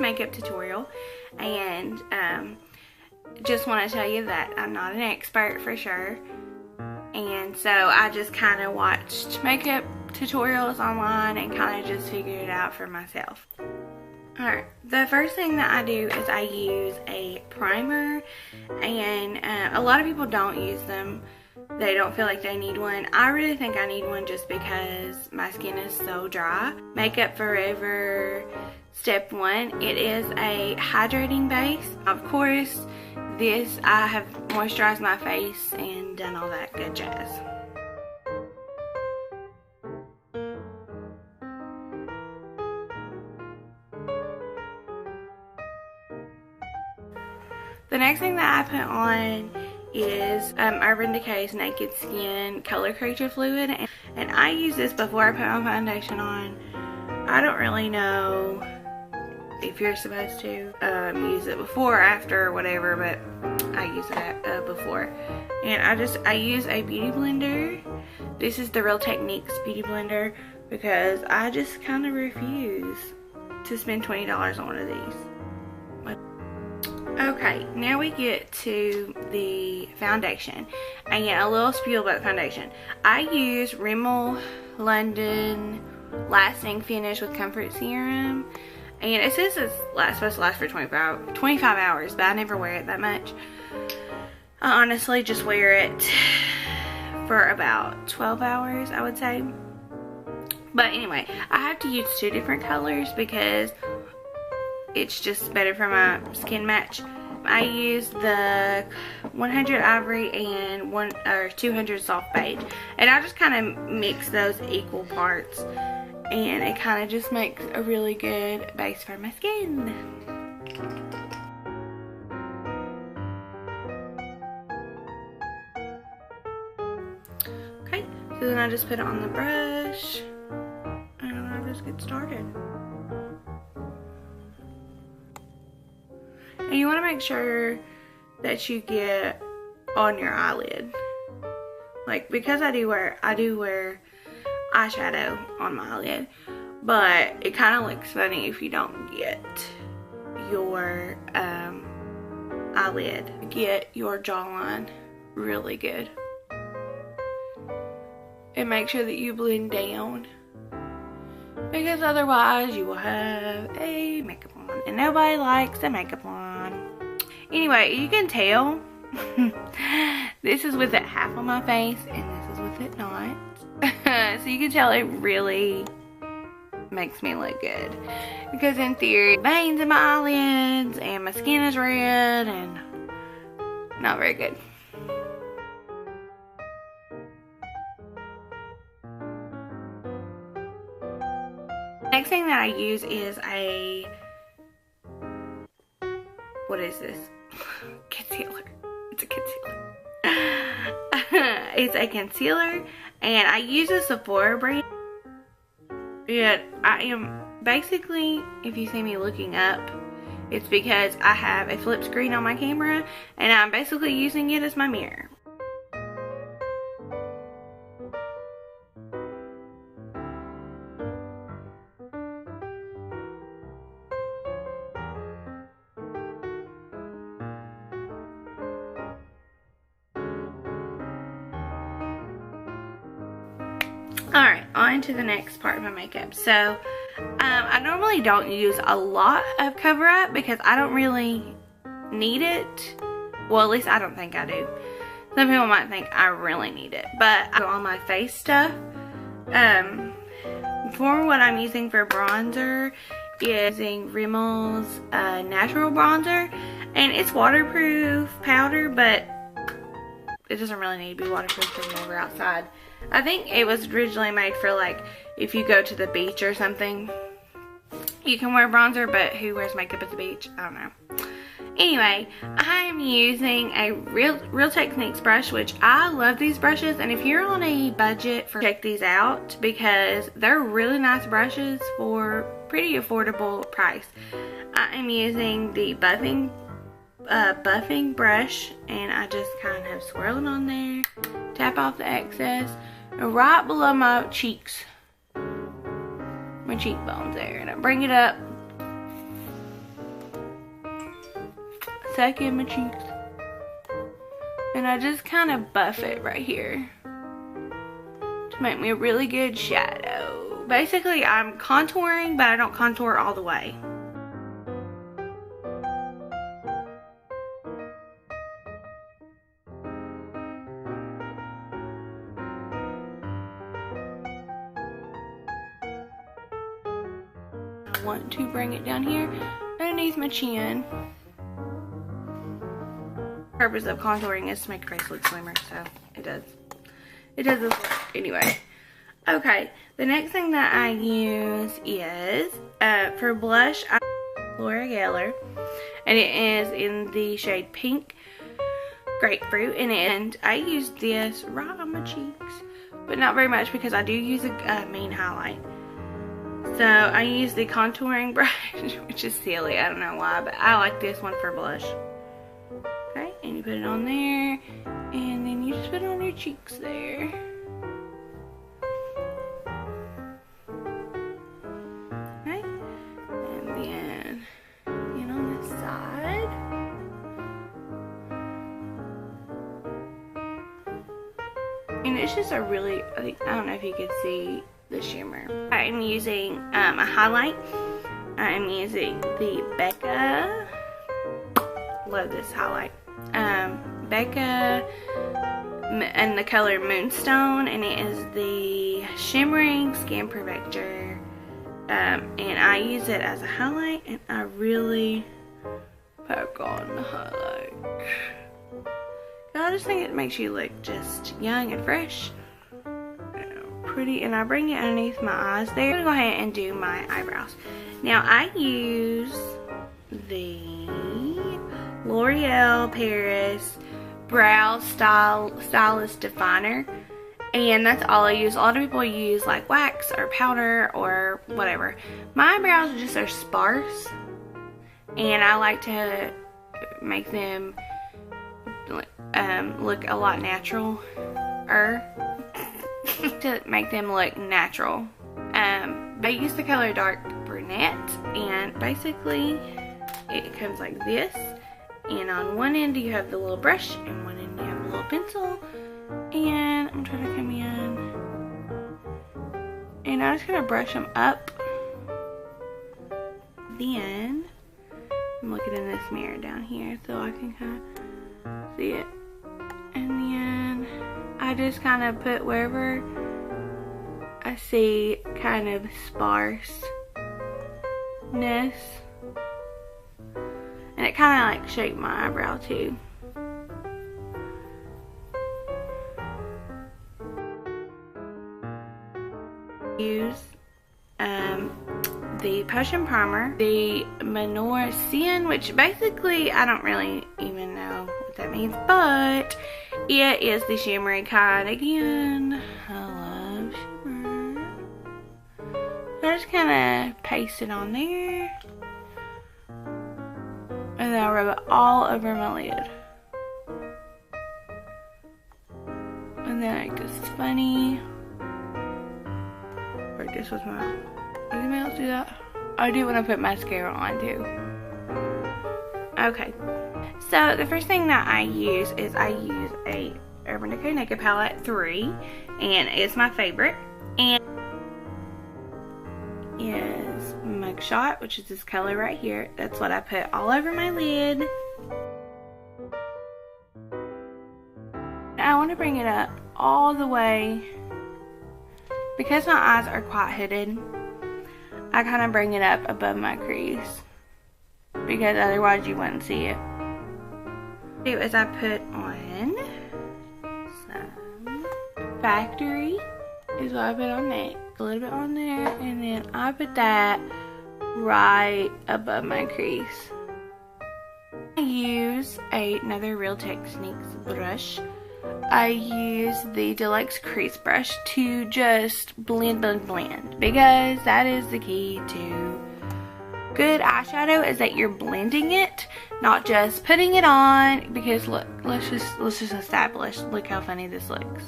makeup tutorial, and just want to tell you that I'm not an expert for sure, and so I just kind of watched makeup tutorials online and kind of just figured it out for myself. Alright, the first thing that I do is I use a primer, and a lot of people don't use them. They don't feel like they need one. I really think I need one just because my skin is so dry. Makeup Forever Step 1. It is a hydrating base. Of course, this I have moisturized my face and done all that good jazz. The next thing that I put on is Urban Decay's Naked Skin Color Corrector Fluid, and I use this before I put my foundation on. I don't really know if you're supposed to use it before or after or whatever, but I use it before. And I use a beauty blender. This is the Real Techniques beauty blender because I just kind of refuse to spend $20 on one of these. Okay, now we get to the foundation, and a little spiel about the foundation. I use Rimmel London Lasting Finish with Comfort Serum, and it says it's supposed to last for 25 hours, but I never wear it that much. I honestly just wear it for about 12 hours, I would say. But anyway, I have to use 2 different colors because it's just better for my skin match. I use the 100 Ivory and 200 Soft Beige, and I just kind of mix those equal parts, and it kind of just makes a really good base for my skin. Okay, so then I just put it on the brush, and I just get started. And you want to make sure that you get on your eyelid. Like, because I do wear eyeshadow on my eyelid, but it kind of looks funny if you don't get your eyelid. Get your jawline really good. And make sure that you blend down, because otherwise you will have a makeup on, and nobody likes the makeup on. Anyway, you can tell this is with it half on my face and this is with it not. So you can tell it really makes me look good, because in theory, veins in my eyelids and my skin is red and not very good. Next thing that I use is a, what is this? Concealer. It's a concealer. It's a concealer, and I use a Sephora brand. Yeah, I am basically, if you see me looking up, it's because I have a flip screen on my camera, and I'm basically using it as my mirror. Alright, on to the next part of my makeup. So, I normally don't use a lot of cover up because I don't really need it. Well, at least I don't think I do. Some people might think I really need it. But I go on my face stuff. For what I'm using for bronzer is using Rimmel's natural bronzer. And it's waterproof powder, but it doesn't really need to be waterproof when we're outside. I think it was originally made for, like, if you go to the beach or something, you can wear bronzer, but who wears makeup at the beach? I don't know. Anyway, I'm using a Real Techniques brush, which I love these brushes, and if you're on a budget, check these out because they're really nice brushes for pretty affordable price. I am using the buffing brush, and I just kind of swirl it on there, tap off the excess, and right below my cheeks, my cheekbones there, and I bring it up suck in my cheeks. And I just kind of buff it right here to make me a really good shadow. Basically, I'm contouring, but I don't contour all the way. I want to bring it down here underneath my chin. The purpose of contouring is to make your face look slimmer, so it does this work anyway. Okay, the next thing that I use is for blush, L'Oreal, and it is in the shade Pink Grapefruit, and I use this right on my cheeks, but not very much because I do use a main highlight. So I use the contouring brush, which is silly, I don't know why, but I like this one for blush. Okay, and you put it on there, and then you just put it on your cheeks there. Okay, and then again on this side. And it's just a really, I don't know if you could see the shimmer. I'm using a highlight. I'm using the Becca. Love this highlight. Becca and the color Moonstone, and it is the Shimmering Skin Perfector. And I use it as a highlight, and I really pack on the highlight. I just think it makes you look just young and fresh. Pretty, and I bring it underneath my eyes there. I'm gonna go ahead and do my eyebrows. Now I use the L'Oreal Paris Brow Stylist Definer, and that's all I use. A lot of people use like wax or powder or whatever. My eyebrows just are sparse, and I like to make them look a lot natural-er. To make them look natural. I use the color Dark Brunette, and basically it comes like this, and on one end you have the little brush, and one end you have a little pencil, and I'm trying to come in, and I'm just gonna brush them up. Then I'm looking in this mirror down here so I can kind of see it, and then I just kind of put wherever I see kind of sparseness, and it kind of like shaped my eyebrow too. Use the Potion Primer, the Manor Sin, which basically I don't really even know what that means, but it is the shimmery kind. Again, I love shimmer. So I just kind of paste it on there, and then I'll rub it all over my lid. And then I just funny. Or this was my. Does anybody else do that? I do when I put mascara on too. Okay. So the first thing that I use is I use a Urban Decay Naked Palette 3, and it's my favorite. And is Mugshot, which is this color right here. That's what I put all over my lid. I want to bring it up all the way because my eyes are quite hooded. I kind of bring it up above my crease because otherwise you wouldn't see it. Do is I put on some Factory is what I put on that, a little bit on there, and then I put that right above my crease. I use another Real Techniques brush. I use the Deluxe Crease Brush to just blend because that is the key to good eyeshadow, is that you're blending it, not just putting it on. Because look, let's just establish, look how funny this looks.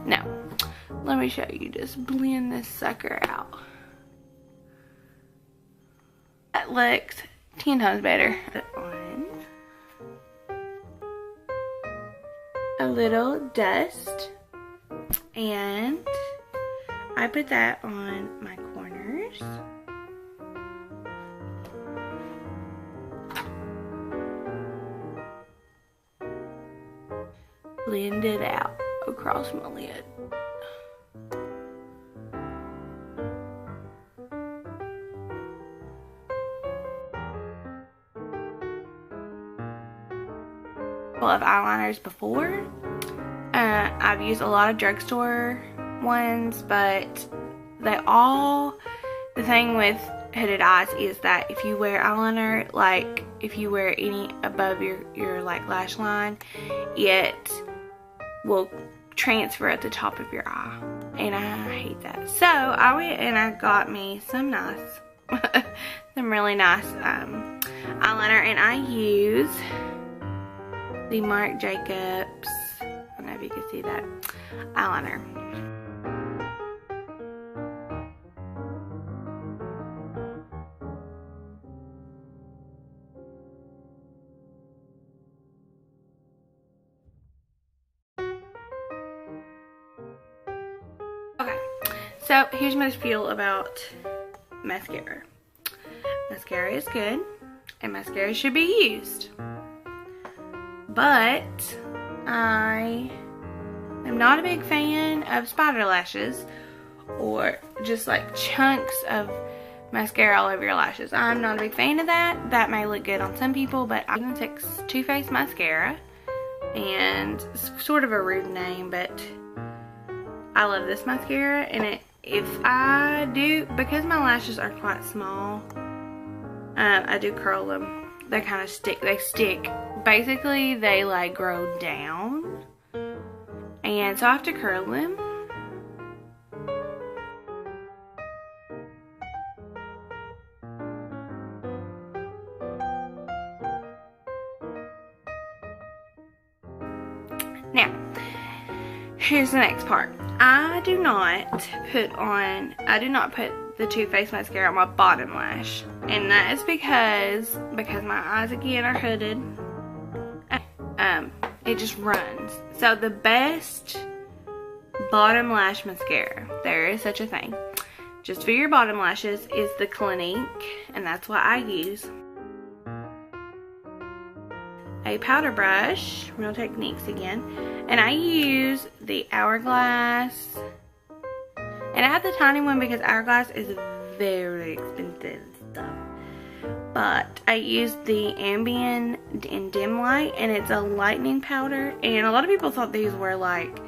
No, let me show you, just blend this sucker out. That looks 10 times better. Put on a little dust, and I put that on my corners. Blend it out across my lid. Of eyeliners before. I've used a lot of drugstore ones, but the thing with hooded eyes is that if you wear eyeliner, like if you wear any above your like lash line, it will transfer at the top of your eye, and I hate that. So I went and I got me some really nice eyeliner, and I use the Marc Jacobs, I don't know if you can see that, eyeliner. Okay, so here's my spiel about mascara. Mascara is good, and mascara should be used. But I am not a big fan of spider lashes or just like chunks of mascara all over your lashes. I'm not a big fan of that. That may look good on some people, but I'm going to take Too Faced mascara, and it's sort of a rude name, but I love this mascara. And if I do, because my lashes are quite small, I do curl them. They kind of stick. They stick. Basically, they like grow down, and so I have to curl them. Now, here's the next part. I do not put the Too Faced mascara on my bottom lash, and that is because my eyes again are hooded. It just runs. So the best bottom lash mascara, there is such a thing, just for your bottom lashes, is the Clinique, and that's what I use. A powder brush, Real Techniques again, and I use the Hourglass, and I have the tiny one because Hourglass is very expensive stuff. But I use the Ambient in Dim Light, and it's a lightening powder, and a lot of people thought these were like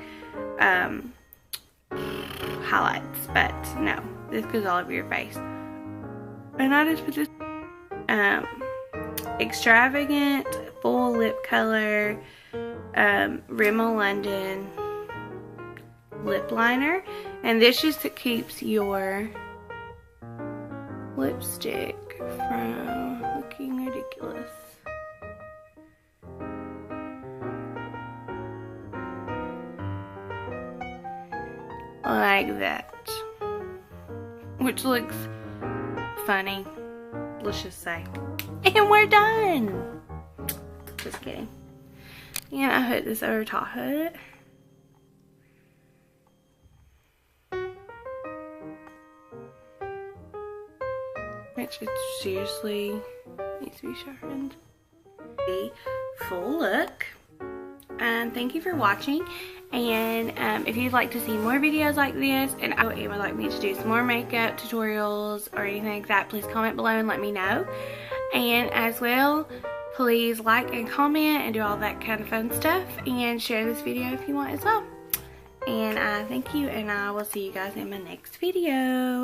highlights, but no, this goes all over your face. And I just put this Extravagant Full Lip Color Rimmel London lip liner, and this just keeps your lipstick from looking ridiculous. Like that. Which looks funny, let's just say. And we're done! Just kidding. And I put this over top of it. Which it seriously needs to be sharpened. The full look. Thank you for watching. And if you'd like to see more videos like this, and you would like me to do some more makeup tutorials or anything like that, please comment below and let me know. And as well, please like and comment and do all that kind of fun stuff, and share this video if you want as well. And thank you, and I will see you guys in my next video.